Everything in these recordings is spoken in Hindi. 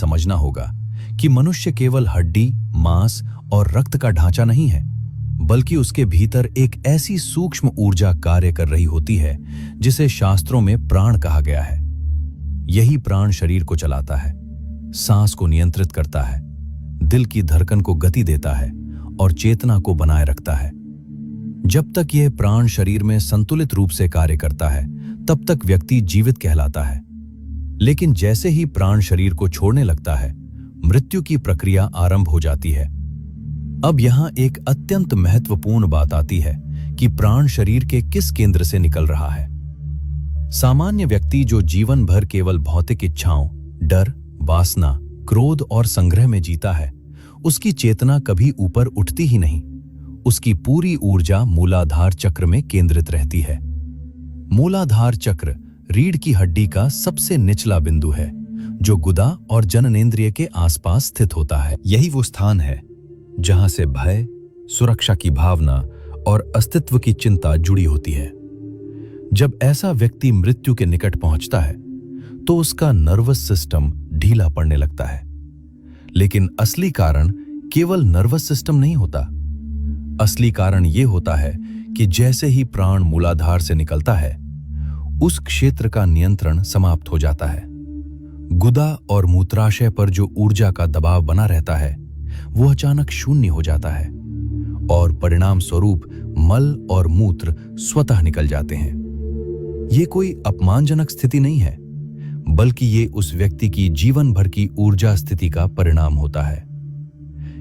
समझना होगा कि मनुष्य केवल हड्डी, मांस और रक्त का ढांचा नहीं है, बल्कि उसके भीतर एक ऐसी सूक्ष्म ऊर्जा कार्य कर रही होती है जिसे शास्त्रों में प्राण कहा गया है। यही प्राण शरीर को चलाता है, सांस को नियंत्रित करता है, दिल की धड़कन को गति देता है और चेतना को बनाए रखता है। जब तक यह प्राण शरीर में संतुलित रूप से कार्य करता है, तब तक व्यक्ति जीवित कहलाता है। लेकिन जैसे ही प्राण शरीर को छोड़ने लगता है, मृत्यु की प्रक्रिया आरंभ हो जाती है। अब यहां एक अत्यंत महत्वपूर्ण बात आती है कि प्राण शरीर के किस केंद्र से निकल रहा है। सामान्य व्यक्ति जो जीवन भर केवल भौतिक इच्छाओं, डर, वासना, क्रोध और संग्रह में जीता है, उसकी चेतना कभी ऊपर उठती ही नहीं। उसकी पूरी ऊर्जा मूलाधार चक्र में केंद्रित रहती है। मूलाधार चक्र रीढ़ की हड्डी का सबसे निचला बिंदु है, जो गुदा और जननेंद्रिय के आसपास स्थित होता है। यही वो स्थान है जहां से भय, सुरक्षा की भावना और अस्तित्व की चिंता जुड़ी होती है। जब ऐसा व्यक्ति मृत्यु के निकट पहुंचता है, तो उसका नर्वस सिस्टम ढीला पड़ने लगता है। लेकिन असली कारण केवल नर्वस सिस्टम नहीं होता। असली कारण यह होता है कि जैसे ही प्राण मूलाधार से निकलता है, उस क्षेत्र का नियंत्रण समाप्त हो जाता है। गुदा और मूत्राशय पर जो ऊर्जा का दबाव बना रहता है, वो अचानक शून्य हो जाता है और परिणाम स्वरूप मल और मूत्र स्वतः निकल जाते हैं। ये कोई अपमानजनक स्थिति नहीं है, बल्कि ये उस व्यक्ति की जीवन भर की ऊर्जा स्थिति का परिणाम होता है।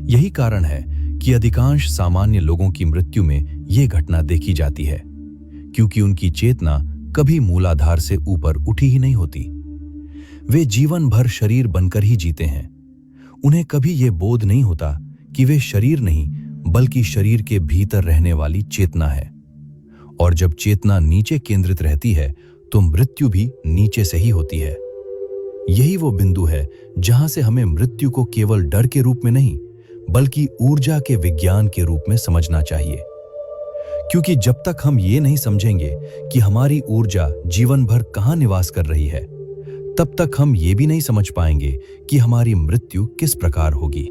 यही कारण है कि अधिकांश सामान्य लोगों की मृत्यु में यह घटना देखी जाती है, क्योंकि उनकी चेतना कभी मूलाधार से ऊपर उठी ही नहीं होती। वे जीवन भर शरीर बनकर ही जीते हैं। उन्हें कभी यह बोध नहीं होता कि वे शरीर नहीं, बल्कि शरीर के भीतर रहने वाली चेतना है। और जब चेतना नीचे केंद्रित रहती है, तो मृत्यु भी नीचे से ही होती है। यही वो बिंदु है जहां से हमें मृत्यु को केवल डर के रूप में नहीं, बल्कि ऊर्जा के विज्ञान के रूप में समझना चाहिए। क्योंकि जब तक हम ये नहीं समझेंगे कि हमारी ऊर्जा जीवन भर कहां निवास कर रही है, तब तक हम ये भी नहीं समझ पाएंगे कि हमारी मृत्यु किस प्रकार होगी।